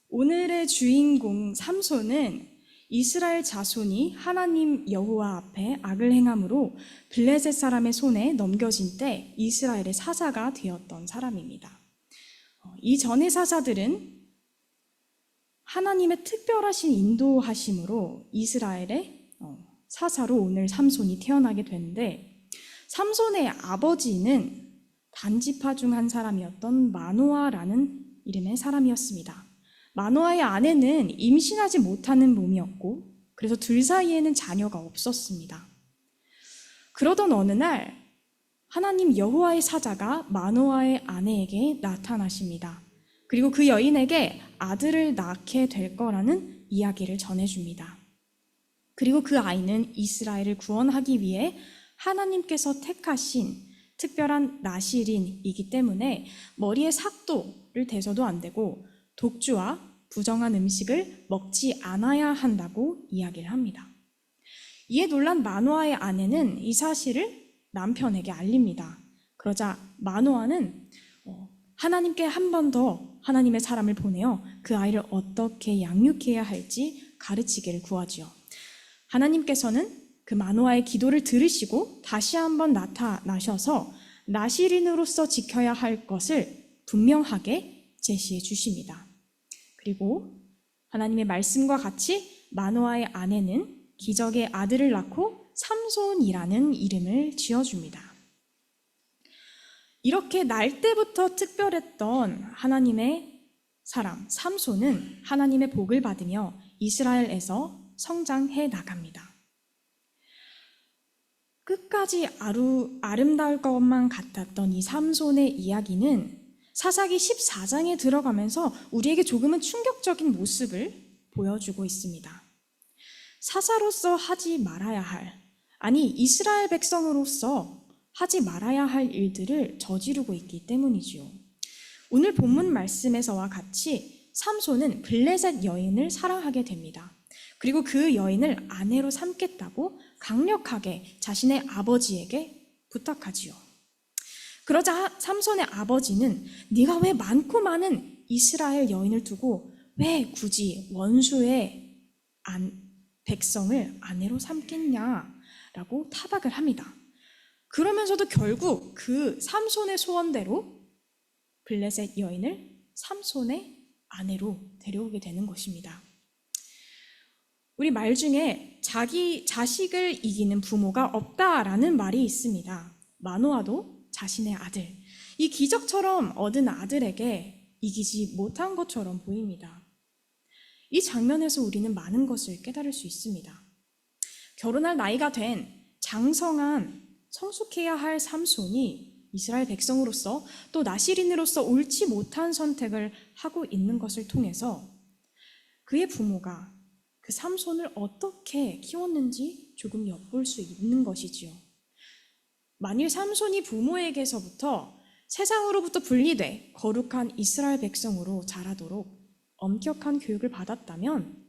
오늘의 주인공 삼손은 이스라엘 자손이 하나님 여호와 앞에 악을 행함으로 블레셋 사람의 손에 넘겨진 때 이스라엘의 사사가 되었던 사람입니다. 이전의 사사들은 하나님의 특별하신 인도하심으로 이스라엘의 사사로 오늘 삼손이 태어나게 되는데, 삼손의 아버지는 단지파 중 한 사람이었던 마노아라는 이름의 사람이었습니다. 마노아의 아내는 임신하지 못하는 몸이었고, 그래서 둘 사이에는 자녀가 없었습니다. 그러던 어느 날 하나님 여호와의 사자가 마노아의 아내에게 나타나십니다. 그리고 그 여인에게 아들을 낳게 될 거라는 이야기를 전해줍니다. 그리고 그 아이는 이스라엘을 구원하기 위해 하나님께서 택하신 특별한 나실인이기 때문에 머리에 삭도를 대서도 안 되고 독주와 부정한 음식을 먹지 않아야 한다고 이야기를 합니다. 이에 놀란 마노아의 아내는 이 사실을 남편에게 알립니다. 그러자 마노아는 하나님께 한 번 더 하나님의 사람을 보내어 그 아이를 어떻게 양육해야 할지 가르치기를 구하지요. 하나님께서는 그 마노아의 기도를 들으시고 다시 한번 나타나셔서 나실인으로서 지켜야 할 것을 분명하게 제시해 주십니다. 그리고 하나님의 말씀과 같이 마노아의 아내는 기적의 아들을 낳고 삼손이라는 이름을 지어줍니다. 이렇게 날 때부터 특별했던 하나님의 사람 삼손은 하나님의 복을 받으며 이스라엘에서 성장해 나갑니다. 끝까지 아름다울 것만 같았던 이 삼손의 이야기는 사사기 14장에 들어가면서 우리에게 조금은 충격적인 모습을 보여주고 있습니다. 사사로서 하지 말아야 할, 아니 이스라엘 백성으로서 하지 말아야 할 일들을 저지르고 있기 때문이지요. 오늘 본문 말씀에서와 같이 삼손은 블레셋 여인을 사랑하게 됩니다. 그리고 그 여인을 아내로 삼겠다고 강력하게 자신의 아버지에게 부탁하지요. 그러자 삼손의 아버지는 네가 왜 많고 많은 이스라엘 여인을 두고 왜 굳이 원수의 백성을 아내로 삼겠냐라고 타박을 합니다. 그러면서도 결국 그 삼손의 소원대로 블레셋 여인을 삼손의 아내로 데려오게 되는 것입니다. 우리 말 중에 자기 자식을 이기는 부모가 없다라는 말이 있습니다. 마노아도 자신의 아들, 이 기적처럼 얻은 아들에게 이기지 못한 것처럼 보입니다. 이 장면에서 우리는 많은 것을 깨달을 수 있습니다. 결혼할 나이가 된 장성한 성숙해야 할 삼손이 이스라엘 백성으로서 또 나실인으로서 옳지 못한 선택을 하고 있는 것을 통해서 그의 부모가 그 삼손을 어떻게 키웠는지 조금 엿볼 수 있는 것이지요. 만일 삼손이 부모에게서부터 세상으로부터 분리돼 거룩한 이스라엘 백성으로 자라도록 엄격한 교육을 받았다면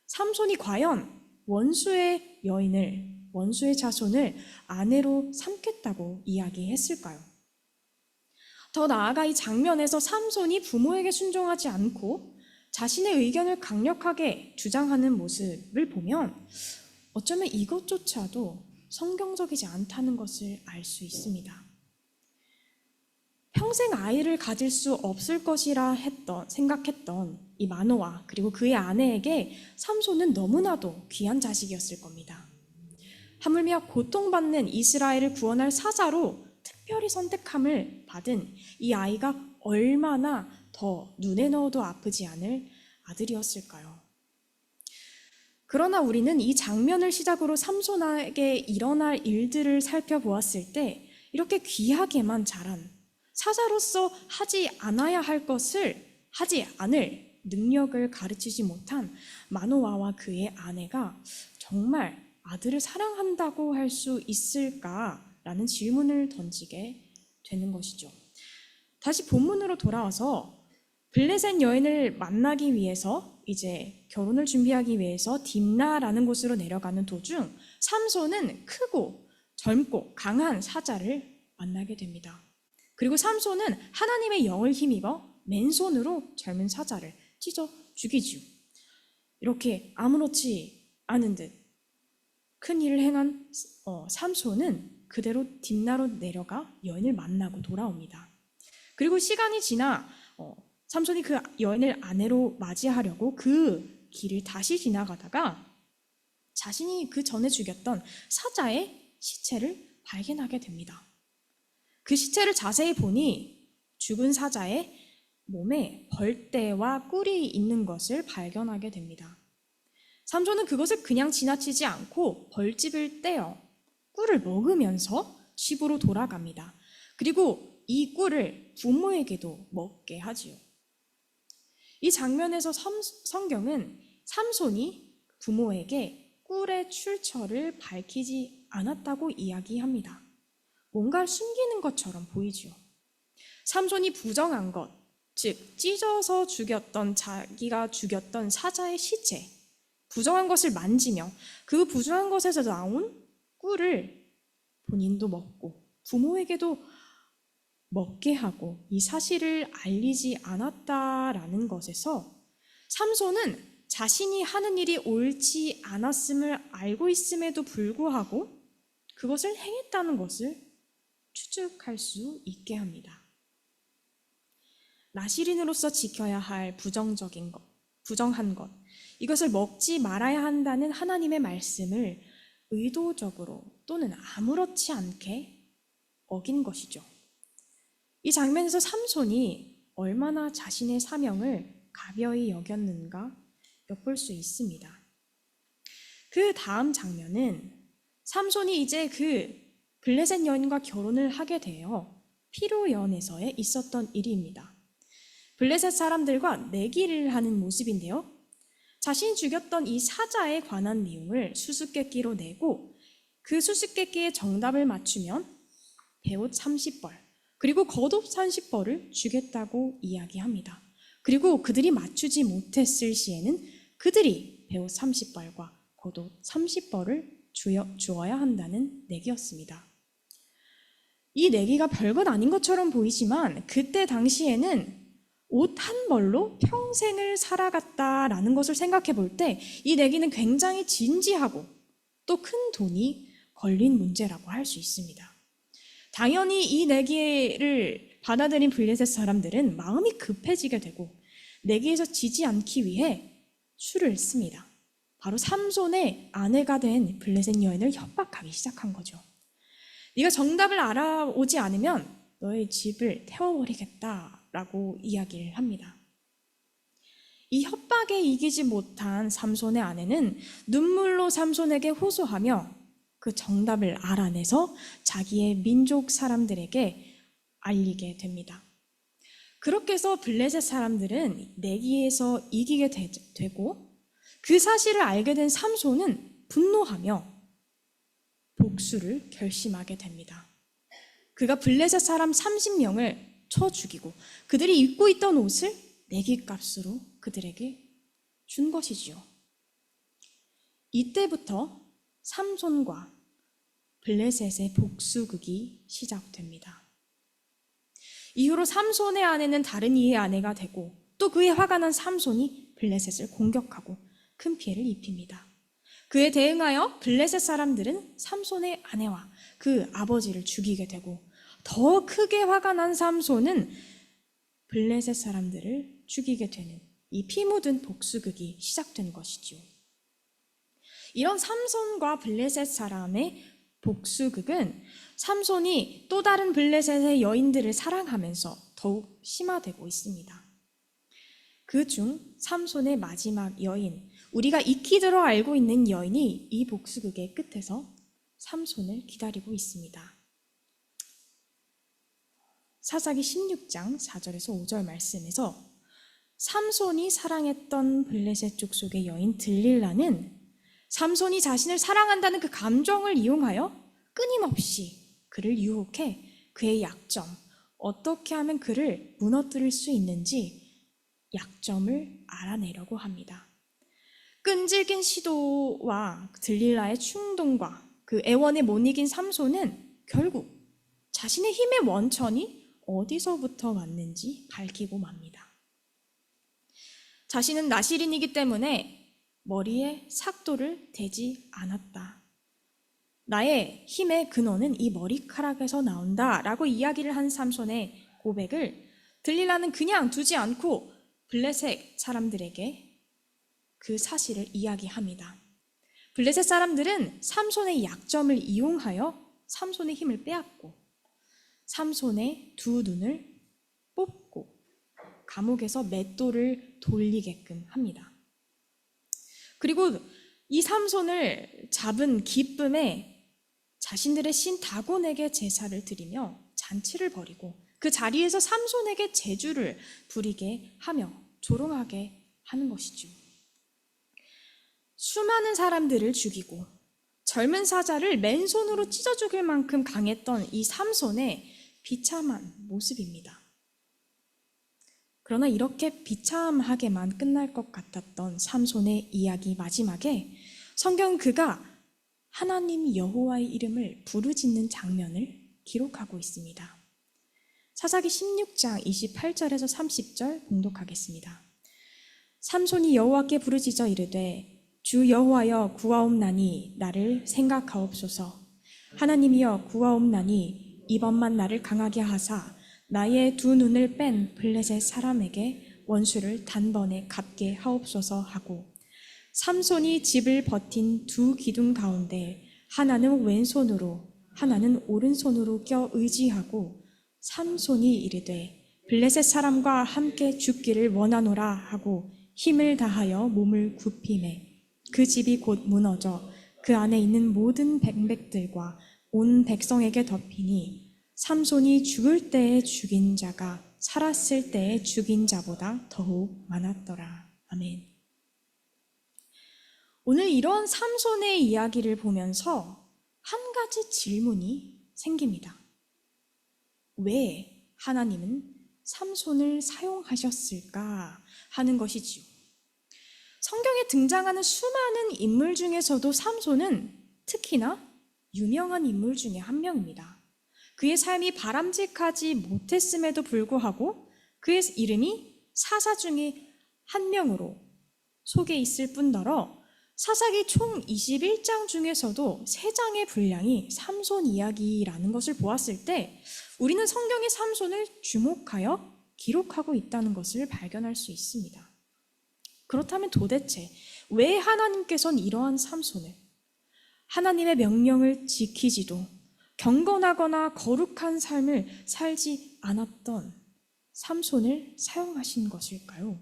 삼손이 과연 원수의 여인을, 원수의 자손을 아내로 삼겠다고 이야기했을까요? 더 나아가 이 장면에서 삼손이 부모에게 순종하지 않고 자신의 의견을 강력하게 주장하는 모습을 보면 어쩌면 이것조차도 성경적이지 않다는 것을 알 수 있습니다. 평생 아이를 가질 수 없을 것이라 생각했던 이 마노아 그리고 그의 아내에게 삼손은 너무나도 귀한 자식이었을 겁니다. 하물며 고통받는 이스라엘을 구원할 사자로 특별히 선택함을 받은 이 아이가 얼마나 더 눈에 넣어도 아프지 않을 아들이었을까요? 그러나 우리는 이 장면을 시작으로 삼손에게 일어날 일들을 살펴보았을 때 이렇게 귀하게만 자란 사자로서 하지 않아야 할 것을 하지 않을 능력을 가르치지 못한 마노아와 그의 아내가 정말 아들을 사랑한다고 할 수 있을까라는 질문을 던지게 되는 것이죠. 다시 본문으로 돌아와서 블레셋 여인을 만나기 위해서 이제 결혼을 준비하기 위해서 딥나라는 곳으로 내려가는 도중 삼손은 크고 젊고 강한 사자를 만나게 됩니다. 그리고 삼손은 하나님의 영을 힘입어 맨손으로 젊은 사자를 찢어 죽이지요. 이렇게 아무렇지 않은 듯 큰 일을 행한 삼손은 그대로 딥나로 내려가 여인을 만나고 돌아옵니다. 그리고 시간이 지나 삼손이 그 여인을 아내로 맞이하려고 그 길을 다시 지나가다가 자신이 그 전에 죽였던 사자의 시체를 발견하게 됩니다. 그 시체를 자세히 보니 죽은 사자의 몸에 벌떼와 꿀이 있는 것을 발견하게 됩니다. 삼손은 그것을 그냥 지나치지 않고 벌집을 떼어 꿀을 먹으면서 집으로 돌아갑니다. 그리고 이 꿀을 부모에게도 먹게 하지요. 이 장면에서 성경은 삼손이 부모에게 꿀의 출처를 밝히지 않았다고 이야기합니다. 뭔가를 숨기는 것처럼 보이지요. 삼손이 부정한 것, 즉 찢어서 자기가 죽였던 사자의 시체, 부정한 것을 만지며 그 부정한 것에서 나온 꿀을 본인도 먹고 부모에게도 먹게 하고 이 사실을 알리지 않았다라는 것에서 삼손은 자신이 하는 일이 옳지 않았음을 알고 있음에도 불구하고 그것을 행했다는 것을 추측할 수 있게 합니다. 나시린으로서 지켜야 할 부정한 것, 이것을 먹지 말아야 한다는 하나님의 말씀을 의도적으로 또는 아무렇지 않게 어긴 것이죠. 이 장면에서 삼손이 얼마나 자신의 사명을 가벼이 여겼는가 엿볼 수 있습니다. 그 다음 장면은 삼손이 이제 그 블레셋 여인과 결혼을 하게 되어 피로연에서에 있었던 일입니다. 블레셋 사람들과 내기를 하는 모습인데요. 자신이 죽였던 이 사자에 관한 내용을 수수께끼로 내고 그 수수께끼의 정답을 맞추면 배옷 30벌 그리고 겉옷 30벌을 주겠다고 이야기합니다. 그리고 그들이 맞추지 못했을 시에는 그들이 배옷 30벌과 겉옷 30벌을 주어야 한다는 내기였습니다. 이 내기가 별것 아닌 것처럼 보이지만 그때 당시에는 옷 한 벌로 평생을 살아갔다라는 것을 생각해 볼 때 이 내기는 굉장히 진지하고 또 큰 돈이 걸린 문제라고 할 수 있습니다. 당연히 이 내기를 받아들인 블레셋 사람들은 마음이 급해지게 되고 내기에서 지지 않기 위해 수를 씁니다. 바로 삼손의 아내가 된 블레셋 여인을 협박하기 시작한 거죠. 네가 정답을 알아오지 않으면 너의 집을 태워버리겠다라고 이야기를 합니다. 이 협박에 이기지 못한 삼손의 아내는 눈물로 삼손에게 호소하며 그 정답을 알아내서 자기의 민족 사람들에게 알리게 됩니다. 그렇게 해서 블레셋 사람들은 내기에서 이기게 되고 그 사실을 알게 된 삼손은 분노하며 복수를 결심하게 됩니다. 그가 블레셋 사람 30명을 쳐 죽이고 그들이 입고 있던 옷을 내기값으로 그들에게 준 것이지요. 이때부터 삼손과 블레셋의 복수극이 시작됩니다. 이후로 삼손의 아내는 다른 이의 아내가 되고 또 그의 화가 난 삼손이 블레셋을 공격하고 큰 피해를 입힙니다. 그에 대응하여 블레셋 사람들은 삼손의 아내와 그 아버지를 죽이게 되고 더 크게 화가 난 삼손은 블레셋 사람들을 죽이게 되는 이 피 묻은 복수극이 시작된 것이지요. 이런 삼손과 블레셋 사람의 복수극은 삼손이 또 다른 블레셋의 여인들을 사랑하면서 더욱 심화되고 있습니다. 그중 삼손의 마지막 여인, 우리가 익히 들어 알고 있는 여인이 이 복수극의 끝에서 삼손을 기다리고 있습니다. 사사기 16장 4절에서 5절 말씀에서 삼손이 사랑했던 블레셋 족속의 여인 들릴라는 삼손이 자신을 사랑한다는 그 감정을 이용하여 끊임없이 그를 유혹해 그의 약점, 어떻게 하면 그를 무너뜨릴 수 있는지 약점을 알아내려고 합니다. 끈질긴 시도와 들릴라의 충동과 그 애원에 못 이긴 삼손은 결국 자신의 힘의 원천이 어디서부터 왔는지 밝히고 맙니다. 자신은 나실인이기 때문에 머리에 삭도를 대지 않았다. 나의 힘의 근원은 이 머리카락에서 나온다 라고 이야기를 한 삼손의 고백을 들릴라는 그냥 두지 않고 블레셋 사람들에게 그 사실을 이야기합니다. 블레셋 사람들은 삼손의 약점을 이용하여 삼손의 힘을 빼앗고 삼손의 두 눈을 뽑고 감옥에서 맷돌을 돌리게끔 합니다. 그리고 이 삼손을 잡은 기쁨에 자신들의 신 다곤에게 제사를 드리며 잔치를 벌이고 그 자리에서 삼손에게 제주를 부리게 하며 조롱하게 하는 것이죠. 수많은 사람들을 죽이고 젊은 사자를 맨손으로 찢어 죽일 만큼 강했던 이 삼손의 비참한 모습입니다. 그러나 이렇게 비참하게만 끝날 것 같았던 삼손의 이야기 마지막에 성경은 그가 하나님 여호와의 이름을 부르짖는 장면을 기록하고 있습니다. 사사기 16장 28절에서 30절 봉독하겠습니다. 삼손이 여호와께 부르짖어 이르되 주 여호와여 구하옵나니 나를 생각하옵소서. 하나님이여 구하옵나니 이번만 나를 강하게 하사 나의 두 눈을 뺀 블레셋 사람에게 원수를 단번에 갚게 하옵소서 하고 삼손이 집을 버틴 두 기둥 가운데 하나는 왼손으로 하나는 오른손으로 껴 의지하고 삼손이 이르되 블레셋 사람과 함께 죽기를 원하노라 하고 힘을 다하여 몸을 굽히매 그 집이 곧 무너져 그 안에 있는 모든 백맥들과 온 백성에게 덮이니 삼손이 죽을 때에 죽인 자가 살았을 때에 죽인 자보다 더욱 많았더라. 아멘. 오늘 이런 삼손의 이야기를 보면서 한 가지 질문이 생깁니다. 왜 하나님은 삼손을 사용하셨을까 하는 것이지요. 성경에 등장하는 수많은 인물 중에서도 삼손은 특히나 유명한 인물 중에 한 명입니다. 그의 삶이 바람직하지 못했음에도 불구하고 그의 이름이 사사 중에 한 명으로 속에 있을 뿐더러 사사기 총 21장 중에서도 3장의 분량이 삼손 이야기라는 것을 보았을 때 우리는 성경의 삼손을 주목하여 기록하고 있다는 것을 발견할 수 있습니다. 그렇다면 도대체 왜 하나님께서는 이러한 삼손을 하나님의 명령을 지키지도 경건하거나 거룩한 삶을 살지 않았던 삼손을 사용하신 것일까요?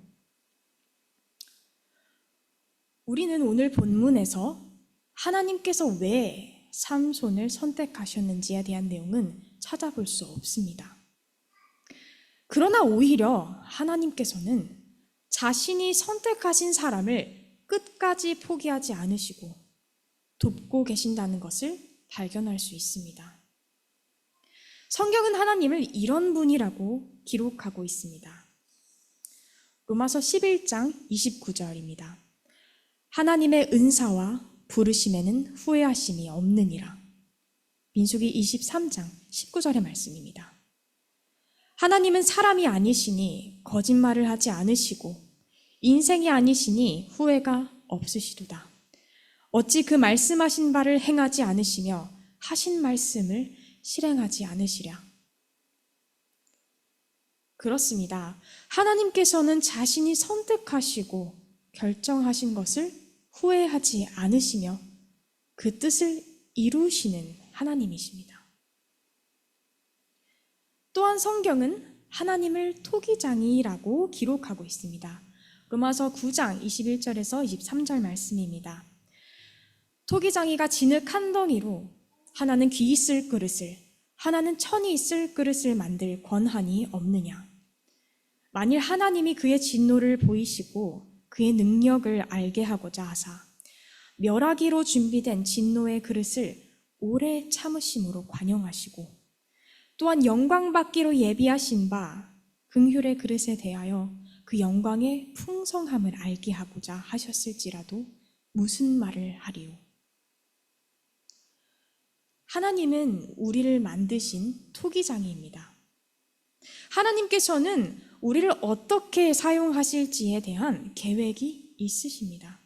우리는 오늘 본문에서 하나님께서 왜 삼손을 선택하셨는지에 대한 내용은 찾아볼 수 없습니다. 그러나 오히려 하나님께서는 자신이 선택하신 사람을 끝까지 포기하지 않으시고 돕고 계신다는 것을 발견할 수 있습니다. 성경은 하나님을 이런 분이라고 기록하고 있습니다. 로마서 11장 29절입니다. 하나님의 은사와 부르심에는 후회하심이 없느니라. 민수기 23장 19절의 말씀입니다. 하나님은 사람이 아니시니 거짓말을 하지 않으시고 인생이 아니시니 후회가 없으시도다. 어찌 그 말씀하신 바를 행하지 않으시며 하신 말씀을 실행하지 않으시랴. 그렇습니다. 하나님께서는 자신이 선택하시고 결정하신 것을 후회하지 않으시며 그 뜻을 이루시는 하나님이십니다. 또한 성경은 하나님을 토기장이라고 기록하고 있습니다. 로마서 9장 21절에서 23절 말씀입니다. 토기장이가 진흙 한 덩이로 하나는 귀 있을 그릇을 하나는 천이 있을 그릇을 만들 권한이 없느냐. 만일 하나님이 그의 진노를 보이시고 그의 능력을 알게 하고자 하사 멸하기로 준비된 진노의 그릇을 오래 참으심으로 관용하시고 또한 영광 받기로 예비하신 바 긍휼의 그릇에 대하여 그 영광의 풍성함을 알게 하고자 하셨을지라도 무슨 말을 하리요. 하나님은 우리를 만드신 토기장이입니다. 하나님께서는 우리를 어떻게 사용하실지에 대한 계획이 있으십니다.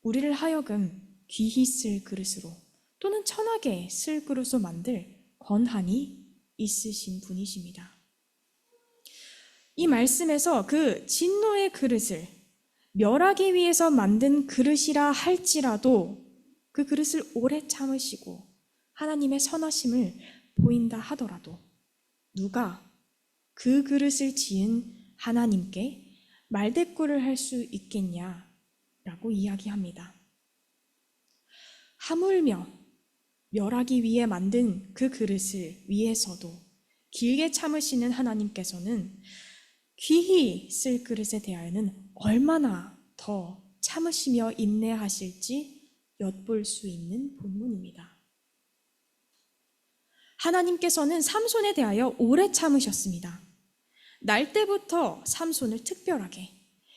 우리를 하여금 귀히 쓸 그릇으로 또는 천하게 쓸 그릇으로 만들 권한이 있으신 분이십니다. 이 말씀에서 그 진노의 그릇을 멸하기 위해서 만든 그릇이라 할지라도 그 그릇을 오래 참으시고 하나님의 선하심을 보인다 하더라도 누가 그 그릇을 지은 하나님께 말대꾸를 할 수 있겠냐라고 이야기합니다. 하물며 멸하기 위해 만든 그 그릇을 위해서도 길게 참으시는 하나님께서는 귀히 쓸 그릇에 대하여는 얼마나 더 참으시며 인내하실지 엿볼 수 있는 본문입니다. 하나님께서는 삼손에 대하여 오래 참으셨습니다. 날 때부터 삼손을 특별하게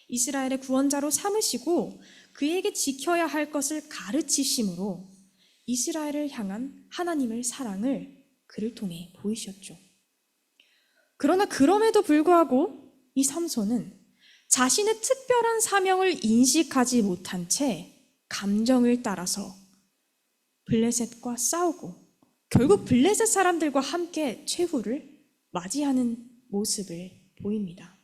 이스라엘의 구원자로 삼으시고 그에게 지켜야 할 것을 가르치심으로 이스라엘을 향한 하나님의 사랑을 그를 통해 보이셨죠. 그러나 그럼에도 불구하고 이 삼손은 자신의 특별한 사명을 인식하지 못한 채 감정을 따라서 블레셋과 싸우고 결국 블레셋 사람들과 함께 최후를 맞이하는 모습을 보입니다.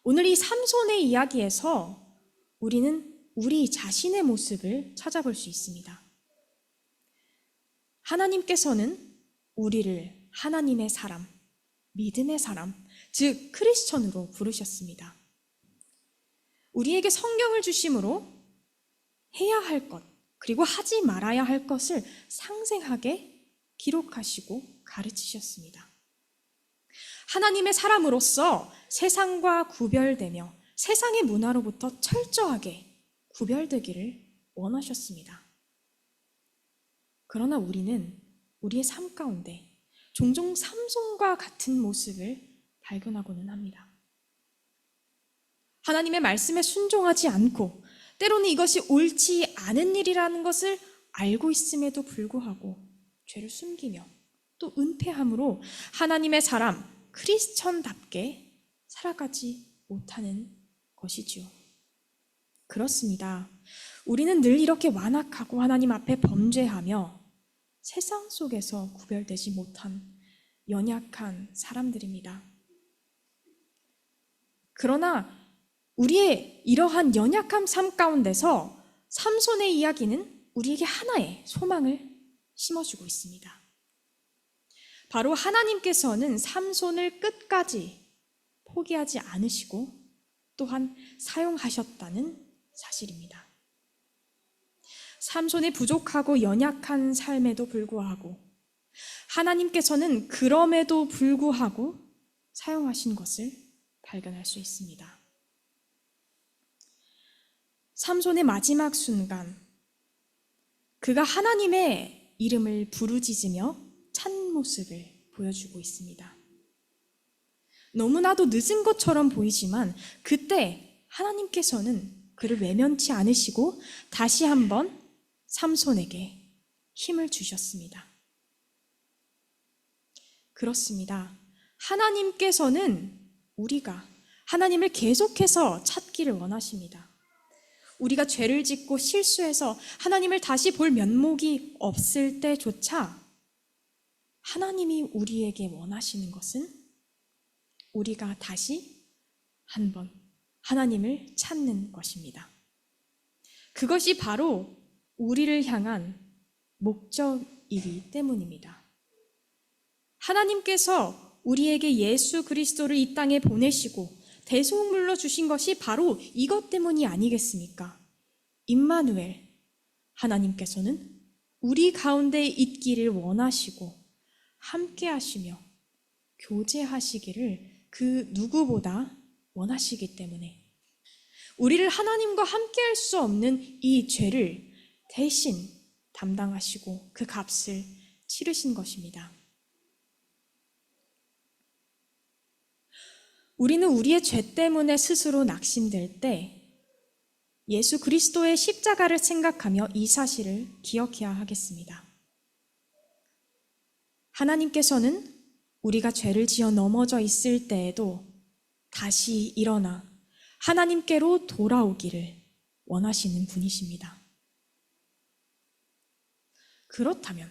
오늘 이 삼손의 이야기에서 우리는 우리 자신의 모습을 찾아볼 수 있습니다. 하나님께서는 우리를 하나님의 사람, 믿음의 사람, 즉 크리스천으로 부르셨습니다. 우리에게 성경을 주심으로 해야 할 것, 그리고 하지 말아야 할 것을 상세하게 기록하시고 가르치셨습니다. 하나님의 사람으로서 세상과 구별되며 세상의 문화로부터 철저하게 구별되기를 원하셨습니다. 그러나 우리는 우리의 삶 가운데 종종 삼손과 같은 모습을 발견하고는 합니다. 하나님의 말씀에 순종하지 않고 때로는 이것이 옳지 않은 일이라는 것을 알고 있음에도 불구하고 죄를 숨기며 또 은폐함으로 하나님의 사람 크리스천답게 살아가지 못하는 것이지요. 그렇습니다. 우리는 늘 이렇게 완악하고 하나님 앞에 범죄하며 세상 속에서 구별되지 못한 연약한 사람들입니다. 그러나 우리의 이러한 연약한 삶 가운데서 삼손의 이야기는 우리에게 하나의 소망을 심어주고 있습니다. 바로 하나님께서는 삼손을 끝까지 포기하지 않으시고 또한 사용하셨다는 사실입니다. 삼손의 부족하고 연약한 삶에도 불구하고 하나님께서는 그럼에도 불구하고 사용하신 것을 발견할 수 있습니다. 삼손의 마지막 순간, 그가 하나님의 이름을 부르짖으며 찬 모습을 보여주고 있습니다. 너무나도 늦은 것처럼 보이지만 그때 하나님께서는 그를 외면치 않으시고 다시 한번 삼손에게 힘을 주셨습니다. 그렇습니다. 하나님께서는 우리가 하나님을 계속해서 찾기를 원하십니다. 우리가 죄를 짓고 실수해서 하나님을 다시 볼 면목이 없을 때조차 하나님이 우리에게 원하시는 것은 우리가 다시 한번 하나님을 찾는 것입니다. 그것이 바로 우리를 향한 목적이기 때문입니다. 하나님께서 우리에게 예수 그리스도를 이 땅에 보내시고 대속물로 주신 것이 바로 이것 때문이 아니겠습니까? 임마누엘, 하나님께서는 우리 가운데 있기를 원하시고 함께 하시며 교제하시기를 그 누구보다 원하시기 때문에 우리를 하나님과 함께 할 수 없는 이 죄를 대신 담당하시고 그 값을 치르신 것입니다. 우리는 우리의 죄 때문에 스스로 낙심될 때 예수 그리스도의 십자가를 생각하며 이 사실을 기억해야 하겠습니다. 하나님께서는 우리가 죄를 지어 넘어져 있을 때에도 다시 일어나 하나님께로 돌아오기를 원하시는 분이십니다. 그렇다면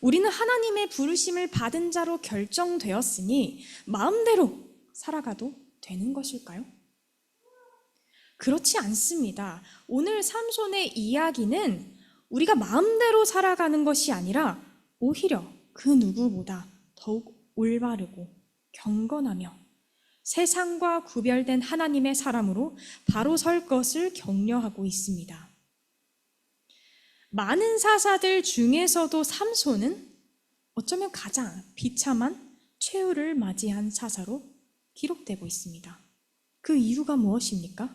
우리는 하나님의 부르심을 받은 자로 결정되었으니 마음대로 살아가도 되는 것일까요? 그렇지 않습니다. 오늘 삼손의 이야기는 우리가 마음대로 살아가는 것이 아니라 오히려 그 누구보다 더욱 올바르고 경건하며 세상과 구별된 하나님의 사람으로 바로 설 것을 격려하고 있습니다. 많은 사사들 중에서도 삼손은 어쩌면 가장 비참한 최후를 맞이한 사사로 기록되고 있습니다. 그 이유가 무엇입니까?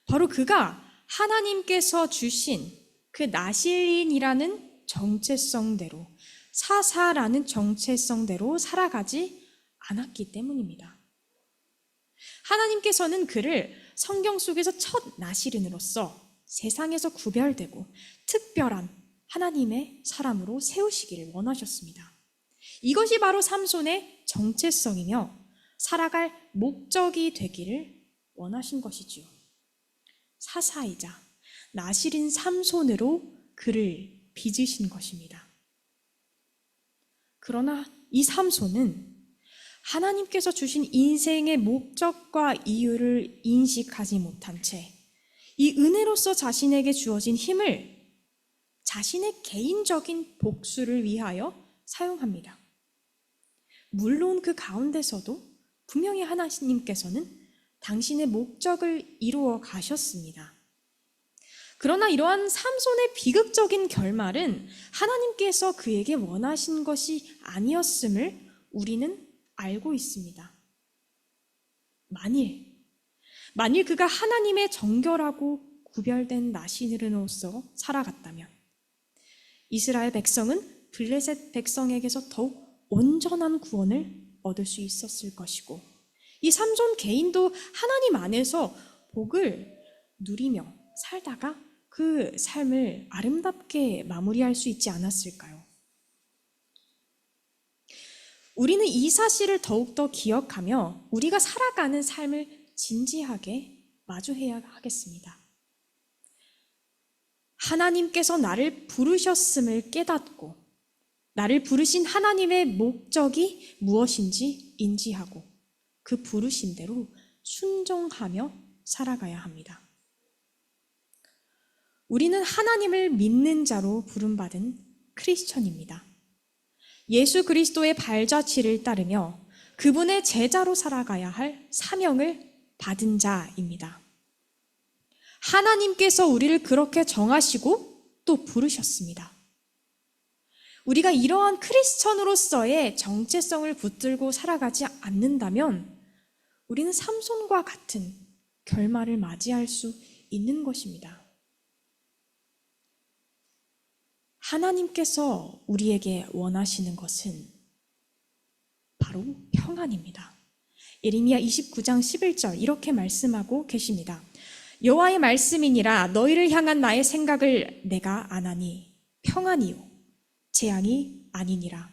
바로 그가 하나님께서 주신 그 나실인이라는 정체성대로, 사사라는 정체성대로 살아가지 않았기 때문입니다. 하나님께서는 그를 성경 속에서 첫 나실인으로서 세상에서 구별되고 특별한 하나님의 사람으로 세우시기를 원하셨습니다. 이것이 바로 삼손의 정체성이며 살아갈 목적이 되기를 원하신 것이지요. 사사이자 나실인 삼손으로 그를 빚으신 것입니다. 그러나 이 삼손은 하나님께서 주신 인생의 목적과 이유를 인식하지 못한 채 이 은혜로서 자신에게 주어진 힘을 자신의 개인적인 복수를 위하여 사용합니다. 물론 그 가운데서도 분명히 하나님께서는 당신의 목적을 이루어 가셨습니다. 그러나 이러한 삼손의 비극적인 결말은 하나님께서 그에게 원하신 것이 아니었음을 우리는 알고 있습니다. 만일 그가 하나님의 정결하고 구별된 나실인으로서 살아갔다면 이스라엘 백성은 블레셋 백성에게서 더욱 온전한 구원을 얻을 수 있었을 것이고 이 삼손 개인도 하나님 안에서 복을 누리며 살다가 그 삶을 아름답게 마무리할 수 있지 않았을까요? 우리는 이 사실을 더욱더 기억하며 우리가 살아가는 삶을 진지하게 마주해야 하겠습니다. 하나님께서 나를 부르셨음을 깨닫고 나를 부르신 하나님의 목적이 무엇인지 인지하고 그 부르신 대로 순종하며 살아가야 합니다. 우리는 하나님을 믿는 자로 부름받은 크리스천입니다. 예수 그리스도의 발자취를 따르며 그분의 제자로 살아가야 할 사명을 받은 자입니다. 하나님께서 우리를 그렇게 정하시고 또 부르셨습니다. 우리가 이러한 크리스천으로서의 정체성을 붙들고 살아가지 않는다면 우리는 삼손과 같은 결말을 맞이할 수 있는 것입니다. 하나님께서 우리에게 원하시는 것은 바로 평안입니다. 예레미야 29장 11절 이렇게 말씀하고 계십니다. 여호와의 말씀이니라 너희를 향한 나의 생각을 내가 아나니 평안이요 재앙이 아니니라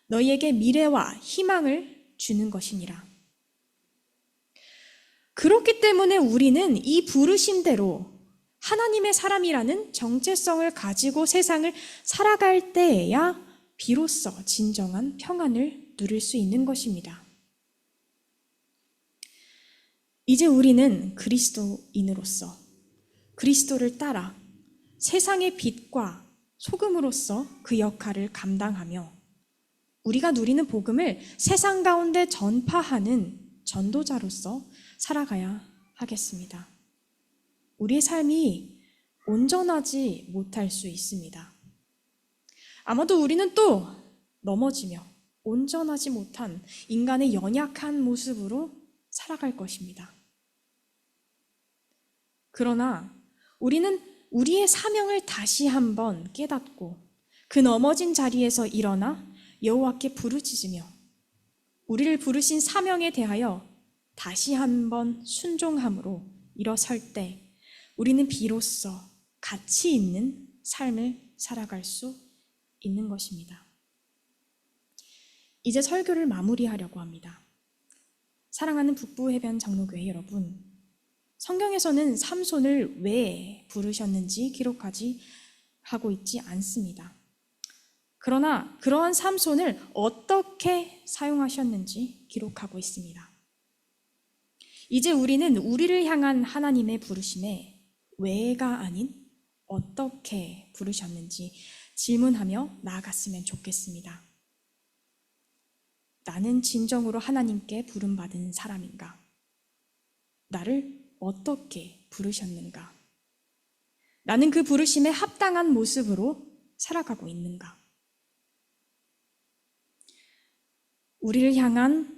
너희에게 미래와 희망을 주는 것이니라. 그렇기 때문에 우리는 이 부르심대로 하나님의 사람이라는 정체성을 가지고 세상을 살아갈 때에야 비로소 진정한 평안을 누릴 수 있는 것입니다. 이제 우리는 그리스도인으로서 그리스도를 따라 세상의 빛과 소금으로서 그 역할을 감당하며 우리가 누리는 복음을 세상 가운데 전파하는 전도자로서 살아가야 하겠습니다. 우리의 삶이 온전하지 못할 수 있습니다. 아마도 우리는 또 넘어지며 온전하지 못한 인간의 연약한 모습으로 살아갈 것입니다. 그러나 우리는 우리의 사명을 다시 한번 깨닫고 그 넘어진 자리에서 일어나 여호와께 부르짖으며 우리를 부르신 사명에 대하여 다시 한번 순종함으로 일어설 때 우리는 비로소 가치 있는 삶을 살아갈 수 있는 것입니다. 이제 설교를 마무리하려고 합니다. 사랑하는 북부해변 장로교회 여러분, 성경에서는 삼손을 왜 부르셨는지 기록하지 하고 있지 않습니다. 그러나 그러한 삼손을 어떻게 사용하셨는지 기록하고 있습니다. 이제 우리는 우리를 향한 하나님의 부르심에 왜가 아닌 어떻게 부르셨는지 질문하며 나아갔으면 좋겠습니다. 나는 진정으로 하나님께 부름받은 사람인가? 나를 어떻게 부르셨는가? 나는 그 부르심에 합당한 모습으로 살아가고 있는가? 우리를 향한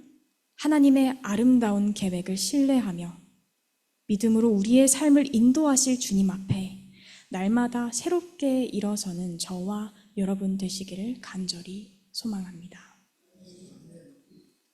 하나님의 아름다운 계획을 신뢰하며 믿음으로 우리의 삶을 인도하실 주님 앞에 날마다 새롭게 일어서는 저와 여러분 되시기를 간절히 소망합니다.